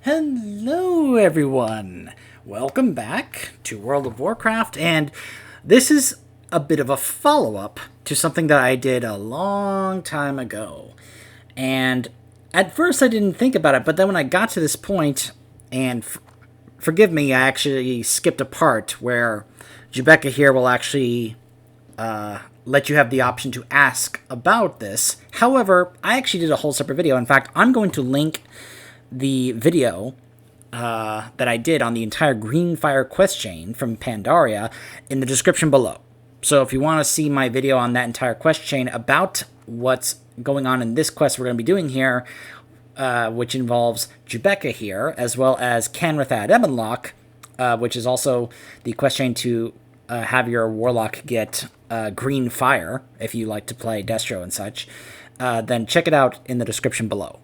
Hello everyone! Welcome back to World of Warcraft, and this is a bit of a follow-up to something that I did a long time ago. And at first I didn't think about it, but then when I got to this point, and forgive me, I actually skipped a part where Jubeka here will actually let you have the option to ask about this. However, I actually did a whole separate video. In fact, I'm going to link the video that I did on the entire Greenfire quest chain from Pandaria in the description below. So if you want to see my video on that entire quest chain about what's going on in this quest we're going to be doing here, which involves Jubeka here, as well as Kanrethad Ebonlocke, which is also the quest chain to have your Warlock get green fire, if you like to play Destro and such, then check it out in the description below.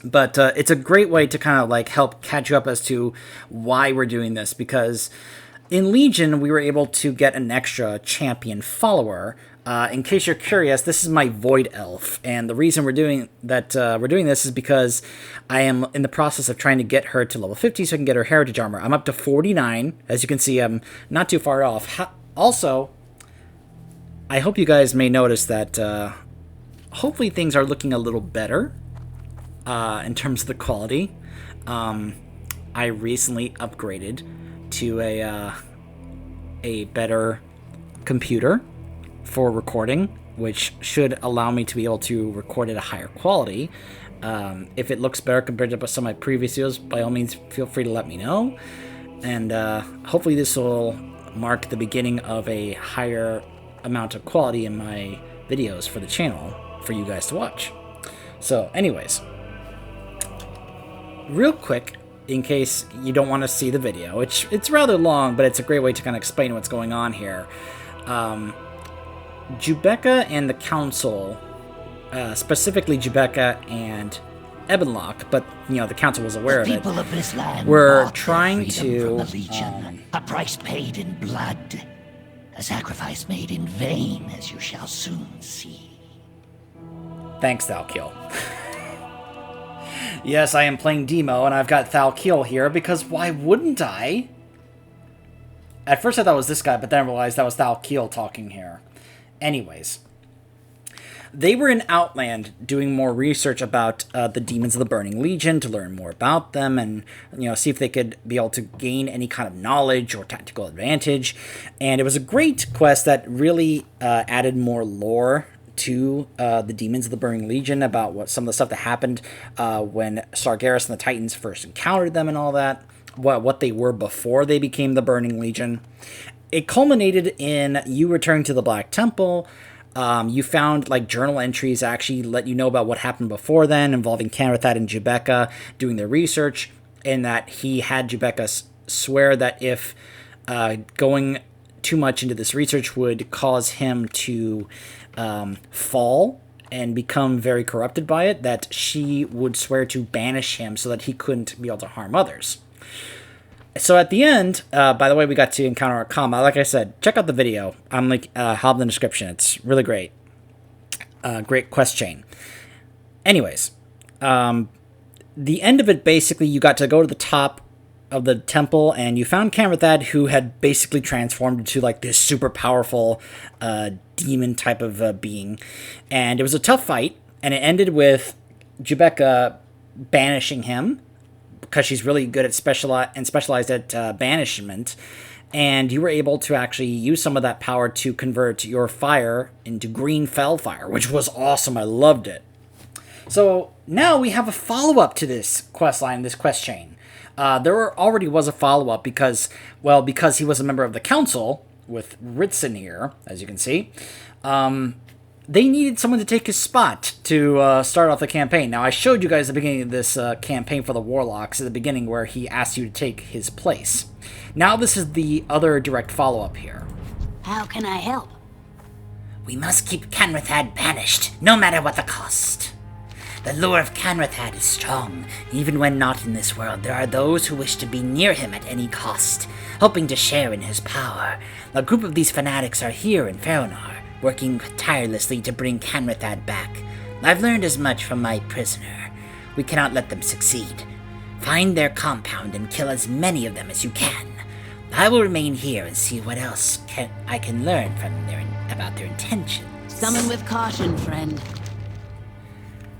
But it's a great way to kind of like help catch you up as to why we're doing this, because in Legion we were able to get an extra champion follower. In case you're curious, this is my Void Elf, and the reason we're doing this is because I am in the process of trying to get her to level 50 so I can get her heritage armor. I'm up to 49, as you can see. I'm not too far off. Also, I hope you guys may notice that hopefully things are looking a little better in terms of the quality. I recently upgraded to a better computer for recording, which should allow me to be able to record at a higher quality. If it looks better compared to some of my previous videos, by all means feel free to let me know, and hopefully this will mark the beginning of a higher amount of quality in my videos for the channel for you guys to watch. So anyways, real quick, in case you don't want to see the video, it's rather long, but it's a great way to kind of explain what's going on here. Jubeka and the Council, specifically Jubeka and Ebonlocke, but the Council was aware of it. People of this land we're trying to from the Legion, a price paid in blood, a sacrifice made in vain, as you shall soon see. Thanks, Thalkiel. Yes, I am playing Demo, and I've got Thalkiel here, because why wouldn't I? At first I thought it was this guy, but then I realized that was Thalkiel talking here. Anyways, they were in Outland doing more research about the Demons of the Burning Legion to learn more about them and see if they could be able to gain any kind of knowledge or tactical advantage. And it was a great quest that really added more lore to the Demons of the Burning Legion about some of the stuff that happened when Sargeras and the Titans first encountered them and all that, what they were before they became the Burning Legion. It culminated in you returning to the Black Temple. You found journal entries that actually let you know about what happened before then, involving Kanrethad and Jubeka doing their research, and that he had Jubeka swear that if going too much into this research would cause him to fall and become very corrupted by it, that she would swear to banish him so that he couldn't be able to harm others. So at the end, by the way, we got to encounter a combat. Like I said, check out the video. I'm have in the description. It's really great. Great quest chain. Anyways, the end of it, basically, you got to go to the top of the temple, and you found Kanrethad, who had basically transformed into this super powerful demon type of being. And it was a tough fight, and it ended with Jubeka banishing him, because she's really good at specialized at banishment, and you were able to actually use some of that power to convert your fire into green fire, which was awesome. I loved it. So now we have a follow-up to this quest line, this quest chain. Already was a follow-up because he was a member of the Council with Ritson here, as you can see. They needed someone to take his spot to start off the campaign. Now, I showed you guys at the beginning of this campaign for the Warlocks at the beginning where he asked you to take his place. Now this is the other direct follow-up here. How can I help? We must keep Kanrethad banished, no matter what the cost. The lure of Kanrethad is strong. Even when not in this world, there are those who wish to be near him at any cost, hoping to share in his power. A group of these fanatics are here in Feronar, working tirelessly to bring Kanrethad back. I've learned as much from my prisoner. We cannot let them succeed. Find their compound and kill as many of them as you can. I will remain here and see what else I can learn from about their intentions. Summon with caution, friend.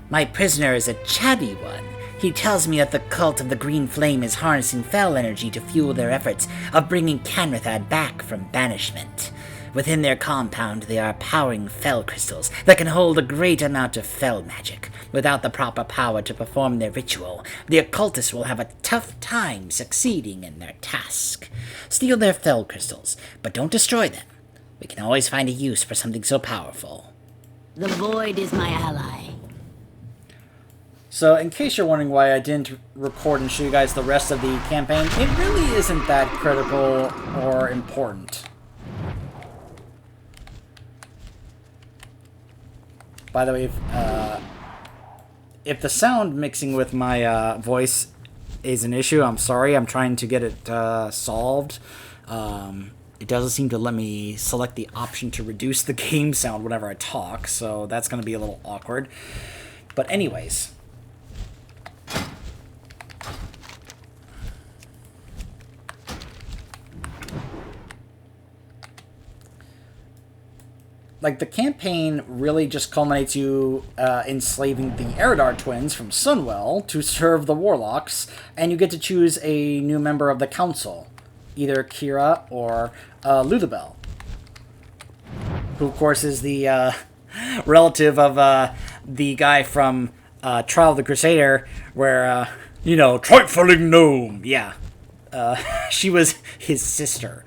My prisoner is a chatty one. He tells me that the cult of the Green Flame is harnessing fel energy to fuel their efforts of bringing Kanrethad back from banishment. Within their compound, they are powering fel crystals that can hold a great amount of fel magic. Without the proper power to perform their ritual, the occultists will have a tough time succeeding in their task. Steal their fel crystals, but don't destroy them. We can always find a use for something so powerful. The Void is my ally. So, in case you're wondering why I didn't record and show you guys the rest of the campaign, it really isn't that critical or important. By the way, if the sound mixing with my voice is an issue, I'm sorry. I'm trying to get it solved. It doesn't seem to let me select the option to reduce the game sound whenever I talk, so that's going to be a little awkward. But anyways... like, the campaign really just culminates you enslaving the Eridar twins from Sunwell to serve the Warlocks, and you get to choose a new member of the Council, either Kira or Ludabel, who, of course, is the relative of the guy from Trial of the Crusader, where, trifling gnome, yeah. She was his sister.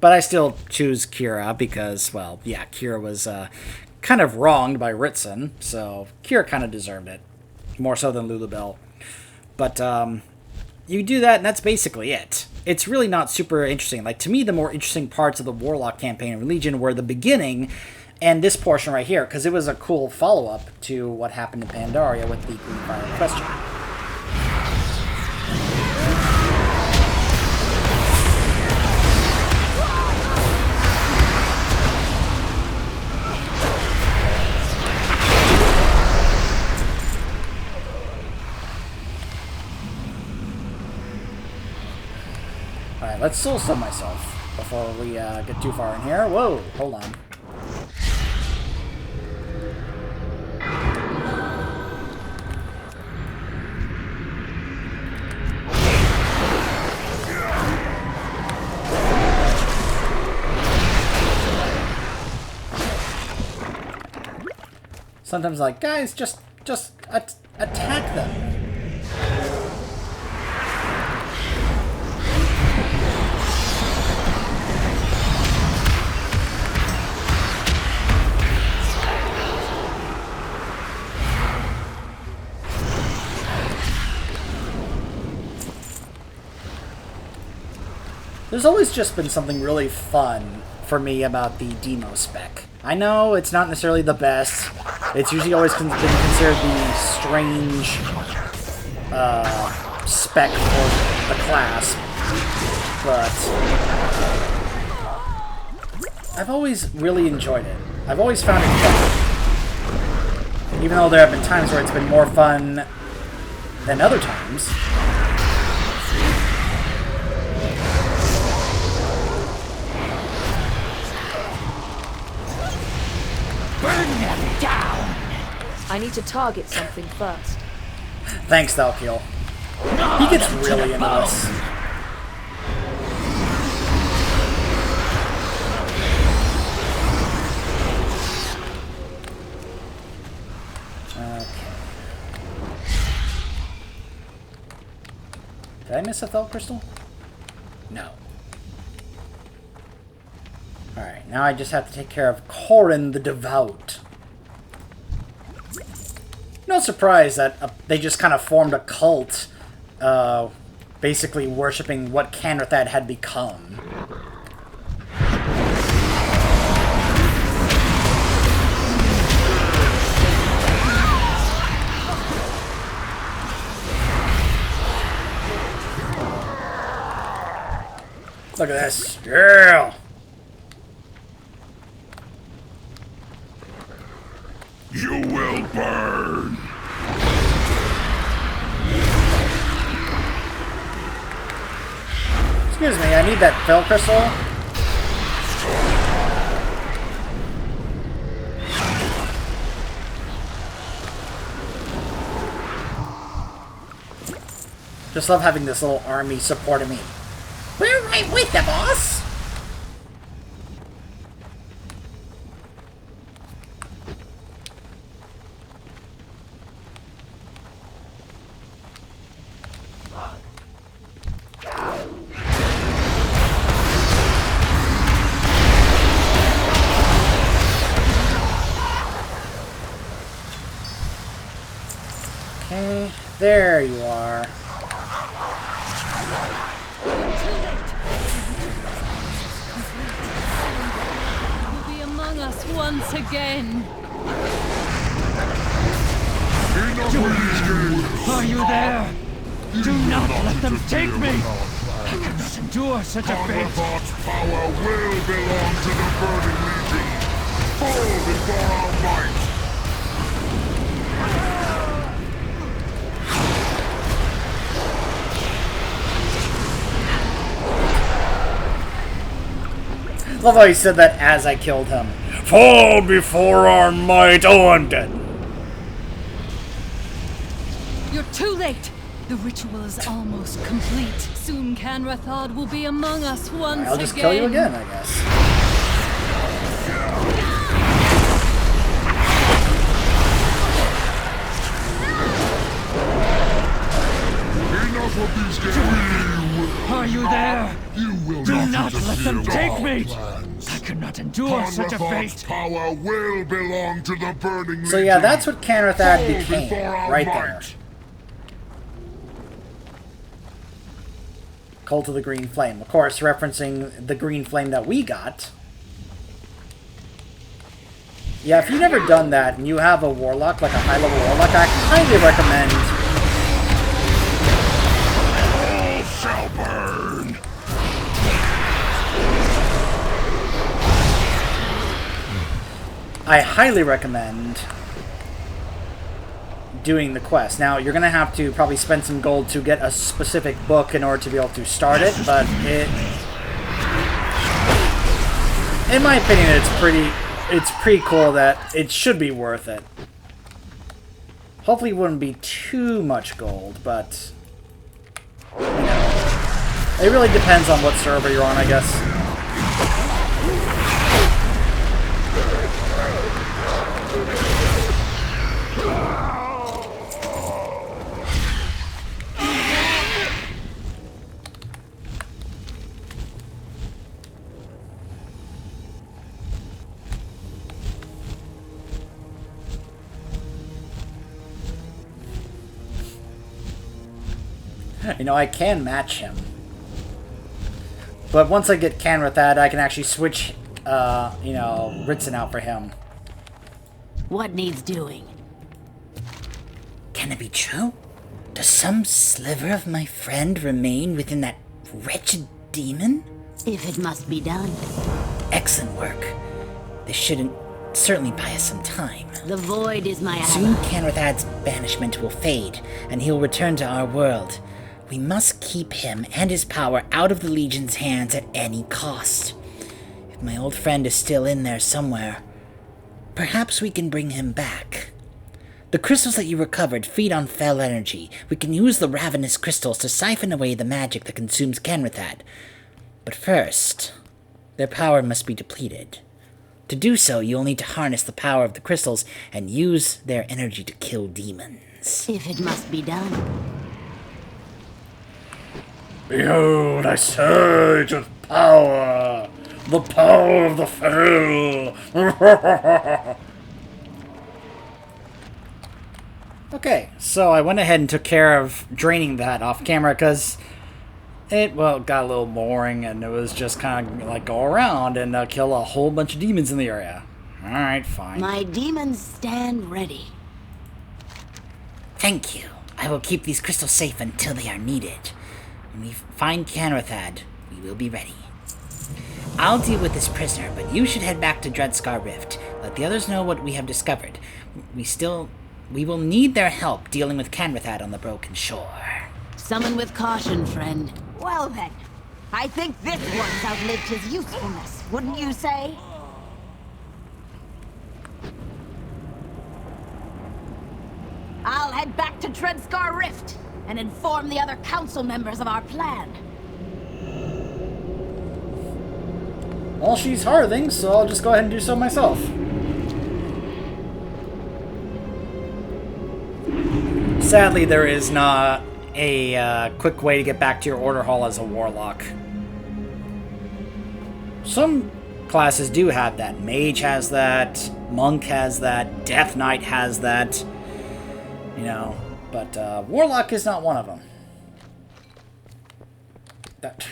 But I still choose Kira because, well, yeah, Kira was kind of wronged by Ritson, so Kira kind of deserved it, more so than Lulabelle. But you do that, and that's basically it. It's really not super interesting. Like, to me, the more interesting parts of the Warlock campaign and Legion were the beginning and this portion right here, because it was a cool follow-up to what happened in Pandaria with the Green Fire question. Alright, let's soul stun myself before we get too far in here. Whoa, hold on. Sometimes like, guys, just attack them. There's always just been something really fun for me about the demo spec. I know it's not necessarily the best. It's usually always been considered the strange spec for the class, but I've always really enjoyed it. I've always found it fun. Even though there have been times where it's been more fun than other times. Burn them down! I need to target something first. Thanks, Thalkiel. He gets really into this. Okay. Did I miss a Thel crystal? No. Alright, now I just have to take care of Corin the Devout. No surprise that they just kind of formed a cult, basically worshipping what Kanrethad had become. Look at this. Yeah! You will burn! Excuse me, I need that fill crystal. Just love having this little army supporting me. We're right with you, boss. Okay, there you are. Will be among us once again. Are you there? Do not let them take me! I cannot endure such a fate! Kanrethad's power will belong to the Burning Legion! Fall before our might! Love how he said that as I killed him. Fall before our might. Oh, I'm dead. You're too late. The ritual is almost complete. Soon Kanrethad will be among us once again. I'll just kill you again, I guess. Enough of these games! Are you there? You will Do not not let them interfere take with me! our plans. I cannot endure such a Kanrethad's fate! power will belong to the Burning Legion! So yeah, that's what Kanrethad Fall became, before our right might. there. Cult of the Green Flame. Of course, referencing the green flame that we got. Yeah, if you've never done that and you have a Warlock, like a high-level Warlock, I highly recommend... All shall burn! I highly recommend doing the quest. Now, you're going to have to probably spend some gold to get a specific book in order to be able to start it, but it... In my opinion, it's pretty cool that it should be worth it. Hopefully it wouldn't be too much gold, but... You know, it really depends on what server you're on, I guess. You know, I can match him. But once I get Kanrethad, I can actually switch, you know, Ritson out for him. What needs doing? Can it be true? Does some sliver of my friend remain within that wretched demon? If it must be done. Excellent work. This shouldn't certainly buy us some time. The void is my Soon ally. Kanrethad's banishment will fade, and he'll return to our world. We must keep him and his power out of the Legion's hands at any cost. If my old friend is still in there somewhere, perhaps we can bring him back. The crystals that you recovered feed on fell energy. We can use the ravenous crystals to siphon away the magic that consumes Kanrethad. But first, their power must be depleted. To do so, you'll need to harness the power of the crystals and use their energy to kill demons. If it must be done. Behold, I surge with power! The power of the fell! Okay, so I went ahead and took care of draining that off camera because it, well, got a little boring and it was just kind of like go around and kill a whole bunch of demons in the area. Alright, fine. My demons stand ready. Thank you. I will keep these crystals safe until they are needed. When we find Kanrethad, we will be ready. I'll deal with this prisoner, but you should head back to Dreadscar Rift. Let the others know what we have discovered. We will need their help dealing with Kanrethad on the broken shore. Summon with caution, friend. Well then, I think this one's outlived his usefulness, wouldn't you say? I'll head back to Treadscar Rift and inform the other council members of our plan. Well, she's Harthing, so I'll just go ahead and do so myself. Sadly, there is not a quick way to get back to your order hall as a Warlock. Some classes do have that. Mage has that, Monk has that, Death Knight has that, you know, but Warlock is not one of them. That...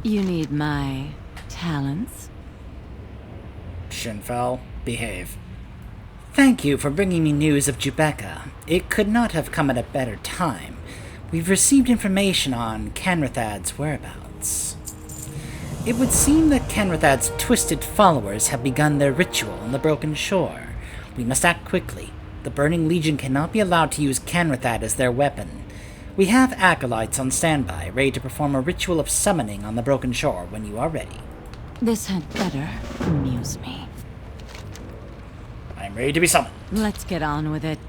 You need my talents? Shinfel, behave. Thank you for bringing me news of Jubeka. It could not have come at a better time. We've received information on Kanrethad's whereabouts. It would seem that Kanrethad's twisted followers have begun their ritual on the Broken Shore. We must act quickly. The Burning Legion cannot be allowed to use Kanrethad as their weapon. We have acolytes on standby, ready to perform a ritual of summoning on the Broken Shore when you are ready. This had better amuse me. I'm ready to be summoned. Let's get on with it.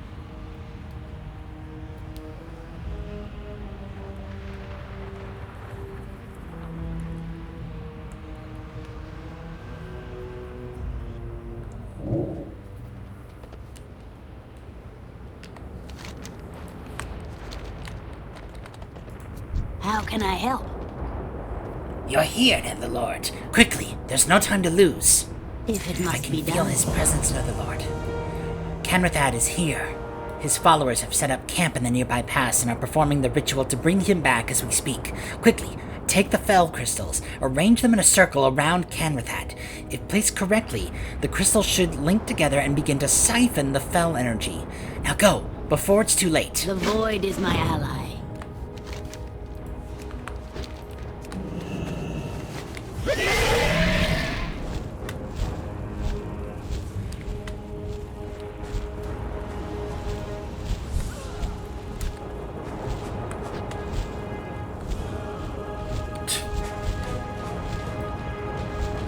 How can I help? You're here, Netherlord. Quickly, there's no time to lose. If it I must can be feel done. his presence, Netherlord. Kanrethad is here. His followers have set up camp in the nearby pass and are performing the ritual to bring him back as we speak. Quickly, take the Fel crystals, arrange them in a circle around Kanrethad. If placed correctly, the crystals should link together and begin to siphon the Fel energy. Now go, before it's too late. The void is my ally.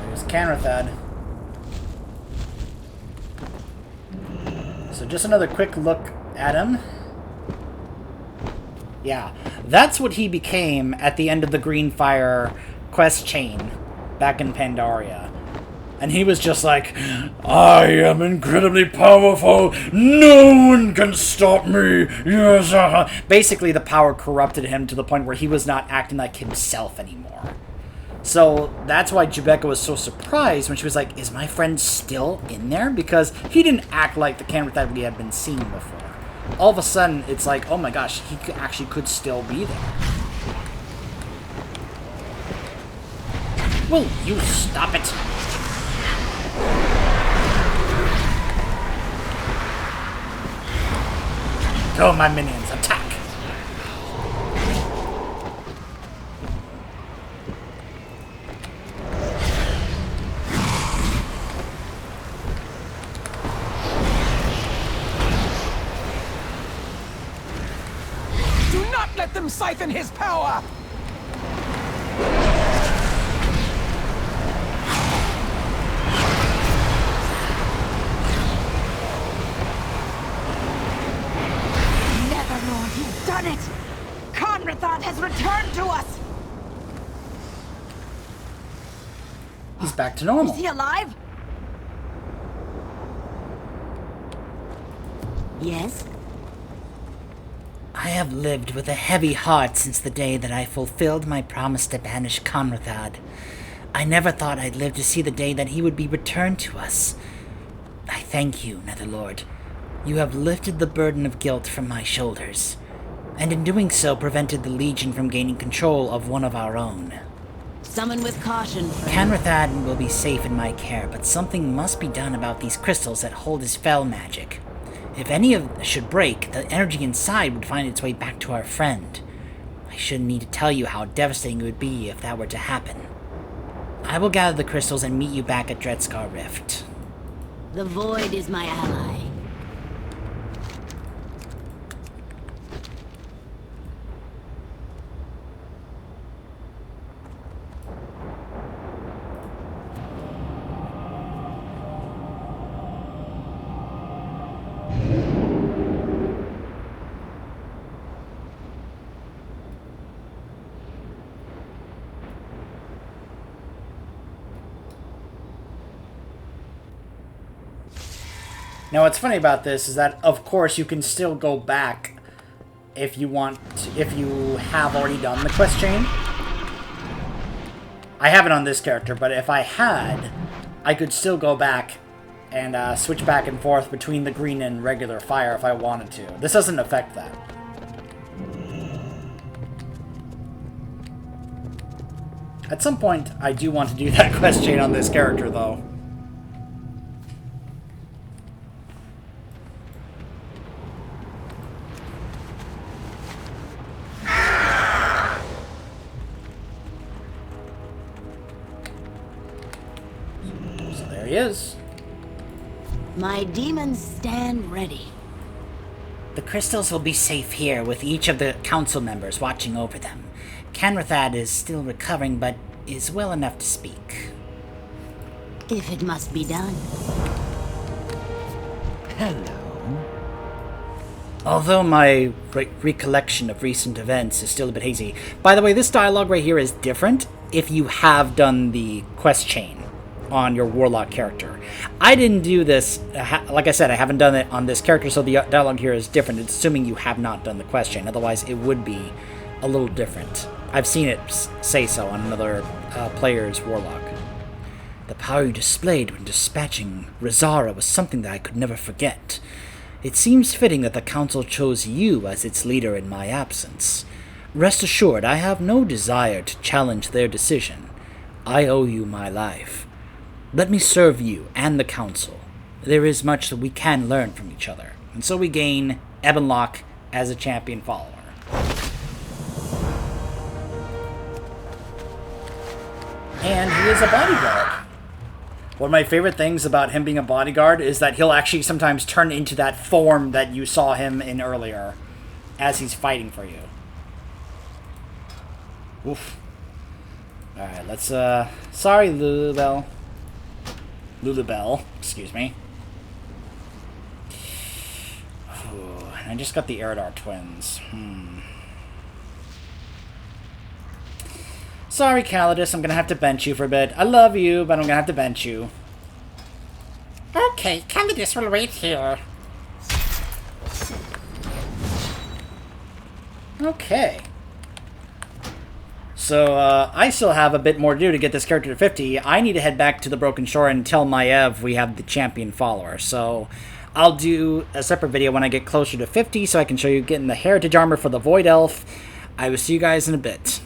There's Kanrethad. So just another quick look at him. Yeah, that's what he became at the end of the Greenfire quest chain back in Pandaria. And he was just like, I am incredibly powerful, no one can stop me, yes. Basically, the power corrupted him to the point where he was not acting like himself anymore. So that's why Jubeka was so surprised when she was like, is my friend still in there? Because he didn't act like the Kanrethad we had been seeing before. All of a sudden, it's like, oh my gosh, he actually could still be there. Will you stop it? Go, my minions, attack! Do not let them siphon his power! Netherlord, you've done it! Kanrethad has returned to us! He's back to normal. Is he alive? Yes? I have lived with a heavy heart since the day that I fulfilled my promise to banish Kanrethad. I never thought I'd live to see the day that he would be returned to us. I thank you, Netherlord. You have lifted the burden of guilt from my shoulders. and in doing so prevented the Legion from gaining control of one of our own. Summon with caution, friend. Kanrethad will be safe in my care, but something must be done about these crystals that hold his fell magic. If any of them should break, the energy inside would find its way back to our friend. I shouldn't need to tell you how devastating it would be if that were to happen. I will gather the crystals and meet you back at Dreadscar Rift. The Void is my ally. Now, what's funny about this is that, of course, you can still go back if you want, if you have already done the quest chain. I haven't on this character, but if I had, I could still go back and switch back and forth between the green and regular fire if I wanted to. This doesn't affect that. At some point, I do want to do that quest chain on this character, though. He is. My demons stand ready. The crystals will be safe here, with each of the council members watching over them. Kanrethad is still recovering, but is well enough to speak. If it must be done. Hello. Although my recollection of recent events is still a bit hazy. By the way, this dialogue right here is different if you have done the quest chain on your Warlock character. I didn't do this, like I said, I haven't done it on this character, so the dialogue here is different. It's assuming you have not done the quest chain, otherwise it would be a little different. I've seen it say so on another player's Warlock. The power you displayed when dispatching Rizara was something that I could never forget. It seems fitting that the council chose you as its leader in my absence. Rest assured, I have no desire to challenge their decision. I owe you my life. Let me serve you and the council. There is much that we can learn from each other. And so we gain Ebonlocke as a champion follower. And he is a bodyguard. One of my favorite things about him being a bodyguard is that he'll actually sometimes turn into that form that you saw him in earlier as he's fighting for you. Oof. Alright, let's, sorry, Lulubelle. Lulubelle, excuse me. Ooh, I just got the Eridar twins. Sorry, Calidus, I'm gonna have to bench you for a bit. I love you, but I'm gonna have to bench you. Okay, Calidus will wait here. Okay. So, I still have a bit more to do to get this character to 50. I need to head back to the Broken Shore and tell Maiev we have the champion follower. So, I'll do a separate video when I get closer to 50 so I can show you getting the heritage armor for the Void Elf. I will see you guys in a bit.